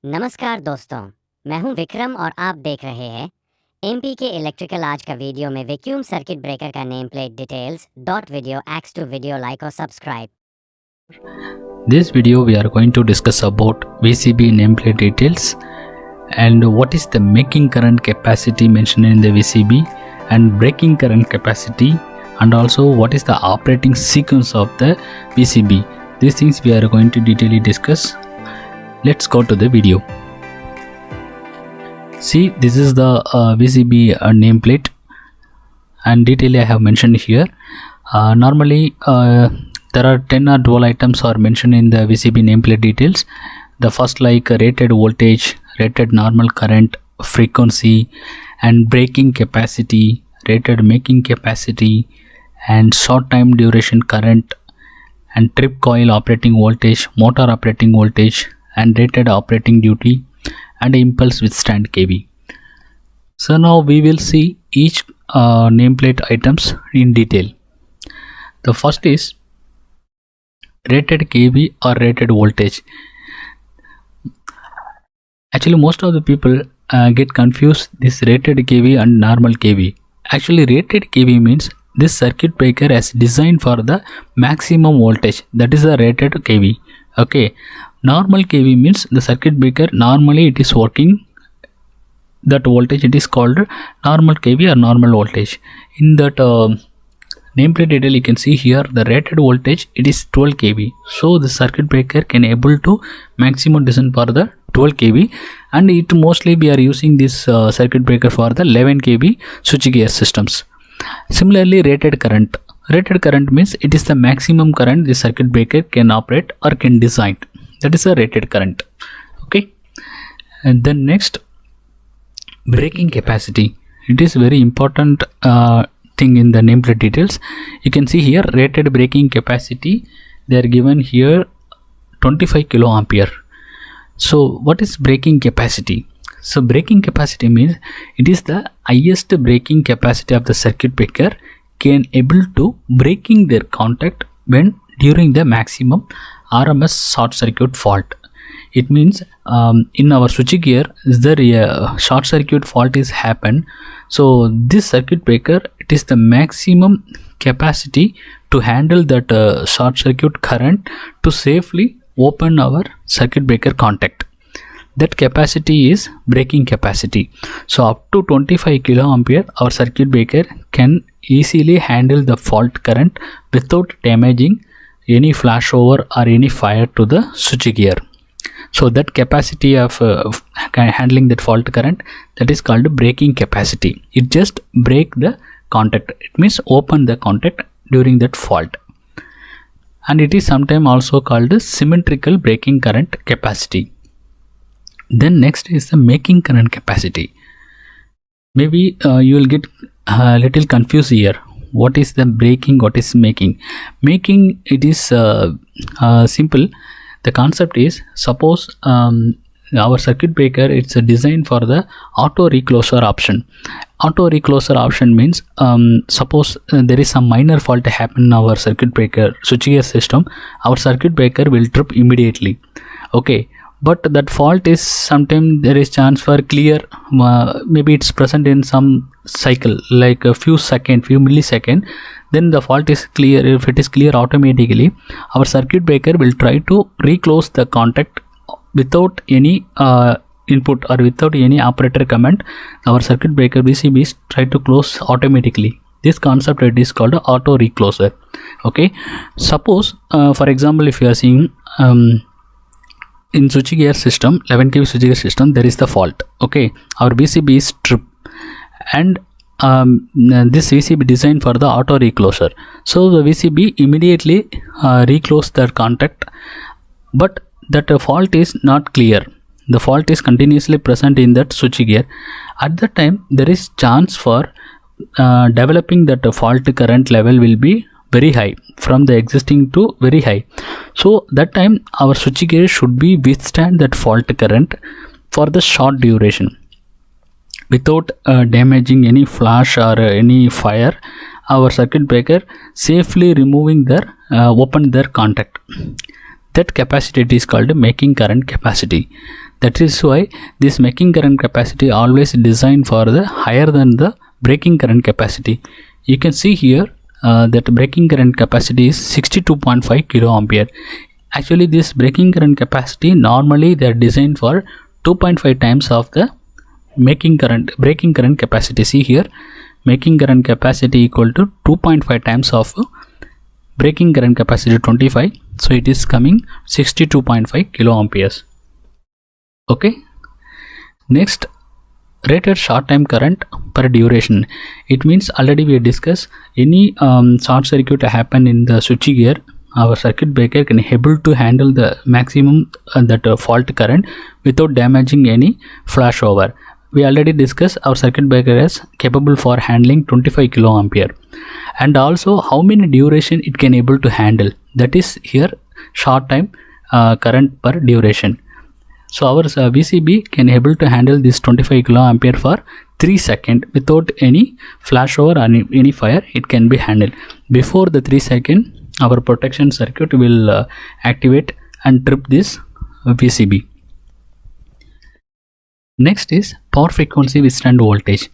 नमस्कार दोस्तों, मैं हूं विक्रम और आप देख रहे हैं एमपी के इलेक्ट्रिकल। आज का वीडियो में वैक्यूम सर्किट ब्रेकर का name plate details dot video X to video like और subscribe. This video we are going to discuss about VCB nameplate details and what is the making current capacity mentioned in the VCB and breaking current capacity, and also what is the operating sequence of the VCB. These things we are going to detailedly discuss. Let's go to the video. See, this is the VCB nameplate and detail I have mentioned here. Normally there are 10 or 12 items are mentioned in the VCB nameplate details. The first like rated voltage, rated normal current, frequency and breaking capacity, rated making capacity and short time duration current and trip coil operating voltage, motor operating voltage and rated operating duty and impulse withstand kV. So now we will see each nameplate items in detail. The first is rated kV or rated voltage. Actually most of the people get confused this rated kV and normal kV. Actually rated kV means this circuit breaker is designed for the maximum voltage, that is the rated kV. Okay, normal kV means the circuit breaker normally it is working that voltage, it is called normal kV or normal voltage. In that nameplate detail you can see here the rated voltage it is 12 kV, so the circuit breaker can able to maximum design for the 12 kV, and it mostly we are using this circuit breaker for the 11 kV switchgear systems. Similarly rated current means it is the maximum current the circuit breaker can operate or can design, that is a rated current. Okay, and then next breaking capacity, it is very important thing in the nameplate details. You can see here rated breaking capacity, they are given here 25 kiloampere. So what is breaking capacity? So breaking capacity means it is the highest breaking capacity of the circuit breaker can able to breaking their contact when during the maximum RMS short circuit fault. It means in our switchgear the short circuit fault is happen, so this circuit breaker it is the maximum capacity to handle that short circuit current to safely open our circuit breaker contact. That capacity is breaking capacity. So up to 25 kiloampere our circuit breaker can easily handle the fault current without damaging any flashover or any fire to the switchgear. So that capacity of handling that fault current, that is called breaking capacity. It just break the contact, it means open the contact during that fault, and it is sometimes also called symmetrical breaking current capacity. Then next is the making current capacity. Maybe you will get a little confused here. What is the breaking, what is making? Making, it is simple. The concept is, suppose our circuit breaker it's a design for the auto recloser option. Auto recloser option means suppose there is some minor fault happen in our circuit breaker switchgear system, our circuit breaker will trip immediately. Okay, but that fault is sometimes there is chance for clear, maybe it's present in some cycle like a few millisecond, then the fault is clear. If it is clear automatically, our circuit breaker will try to reclose the contact without any input or without any operator command. Our circuit breaker VCB is try to close automatically. This concept it is called auto recloser. Okay, suppose for example if you are seeing in switchgear system, 11 kV switchgear system, there is the fault. Okay, our VCB is trip, and this VCB designed for the auto recloser. So the VCB immediately reclose the contact, but that fault is not clear. The fault is continuously present in that switchgear. At that time, there is chance for developing that fault current level will be very high, from the existing to very high. So that time our switchgear should be withstand that fault current for the short duration without damaging any flash or any fire. Our circuit breaker safely removing their open their contact. That capacity is called making current capacity. That is why this making current capacity always designed for the higher than the breaking current capacity. You can see here that breaking current capacity is 62.5 kilo ampere. Actually, this breaking current capacity normally they are designed for 2.5 times of the breaking current capacity. See here, making current capacity equal to 2.5 times of breaking current capacity 25. So it is coming 62.5 kilo amperes. Okay. Next, rated short time current per duration. It means already we discussed any short circuit happen in the switchgear, our circuit breaker can able to handle the maximum fault current without damaging any flashover. We already discussed our circuit breaker is capable for handling 25 kilo ampere, and also how many duration it can able to handle. That is here short time current per duration. So our VCB can able to handle this 25 kilo ampere for 3 seconds without any flashover or any fire. It can be handled. Before the 3 seconds, our protection circuit will activate and trip this VCB. Next is power frequency withstand voltage.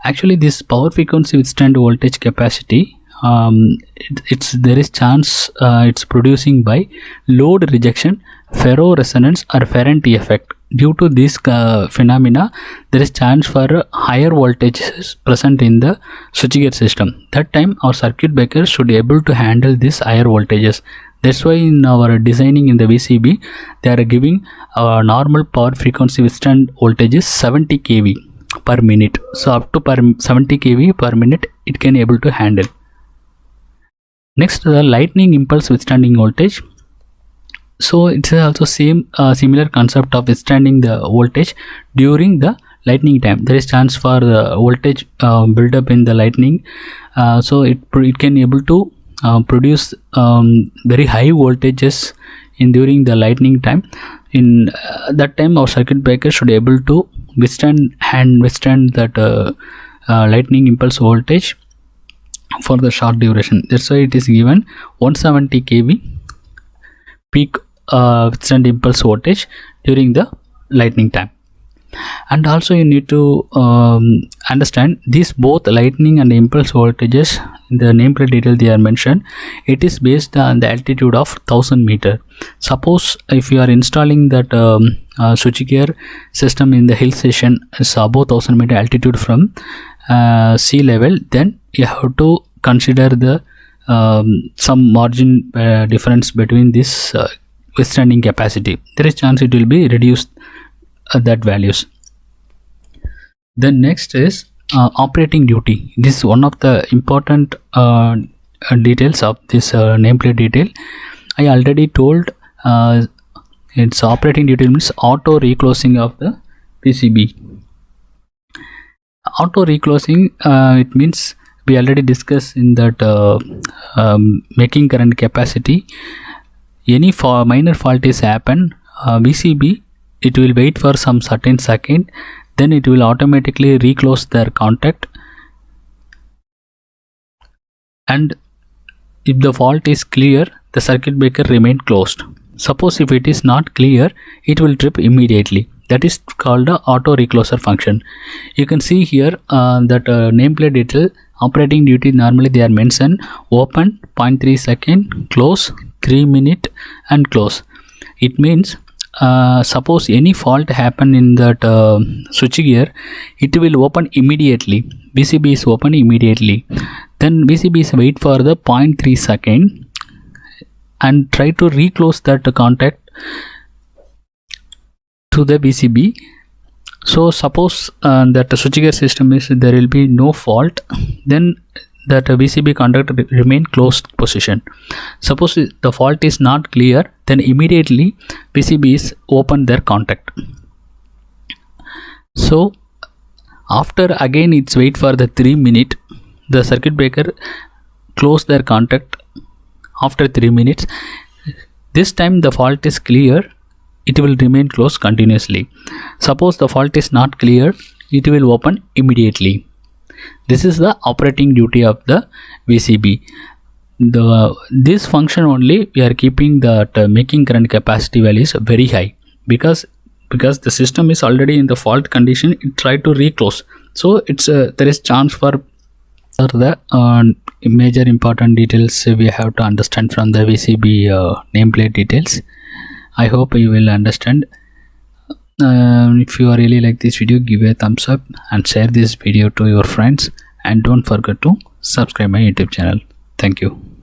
Actually, this power frequency withstand voltage capacity, there is chance it's producing by load rejection, ferro resonance or Ferranti effect. Due to this phenomena, there is chance for higher voltages present in the switchgear system. That time our circuit breaker should be able to handle these higher voltages. That's why in our designing in the VCB, they are giving our normal power frequency withstand voltage is 70 kV per minute. So up to 70 kV per minute it can able to handle. Next, the lightning impulse withstanding voltage. So it's also similar concept of withstanding the voltage during the lightning time. There is chance for the voltage build up in the lightning, so it can able to produce very high voltages during the lightning time. In that time our circuit breaker should be able to withstand that lightning impulse voltage for the short duration. That's why it is given 170 kV peak withstand impulse voltage during the lightning time. And also you need to understand these both lightning and impulse voltages in the nameplate detail they are mentioned. It is based on the altitude of 1000 meter. Suppose if you are installing that switchgear system in the hill station is above 1000 meter altitude from sea level, then you have to consider the some margin difference between this withstanding capacity. There is chance it will be reduced that values. Then next is operating duty. This is one of the important details of this nameplate detail. I already told its operating duty means auto reclosing of the PCB. Auto reclosing, it means we already discussed in that making current capacity. Any minor fault is happen, VCB it will wait for some certain second, then it will automatically reclose their contact, and if the fault is clear, the circuit breaker remain closed. Suppose if it is not clear, it will trip immediately. That is called the auto recloser function. You can see here that nameplate detail operating duty normally they are mentioned open 0.3 second, close 3 minute and close. It means suppose any fault happen in that switchgear, it will open immediately. VCB is open immediately. Then VCB is wait for the 0.3 second and try to reclose that contact to the VCB. So suppose that the switchgear system is there will be no fault, then that VCB contact remain closed position. Suppose the fault is not clear, then immediately VCB is open their contact. So after again it's wait for the 3 minute, the circuit breaker close their contact after 3 minutes. This time the fault is clear, it will remain closed continuously. Suppose the fault is not clear, it will open immediately. This is the operating duty of the VCB. This function only we are keeping the making current capacity values very high, because because the system is already in the fault condition, it tried to reclose. So it's there is chance for the major important details we have to understand from the VCB nameplate details. I hope you will understand. If you really like this video, give a thumbs up and share this video to your friends, and don't forget to subscribe my YouTube channel. Thank you.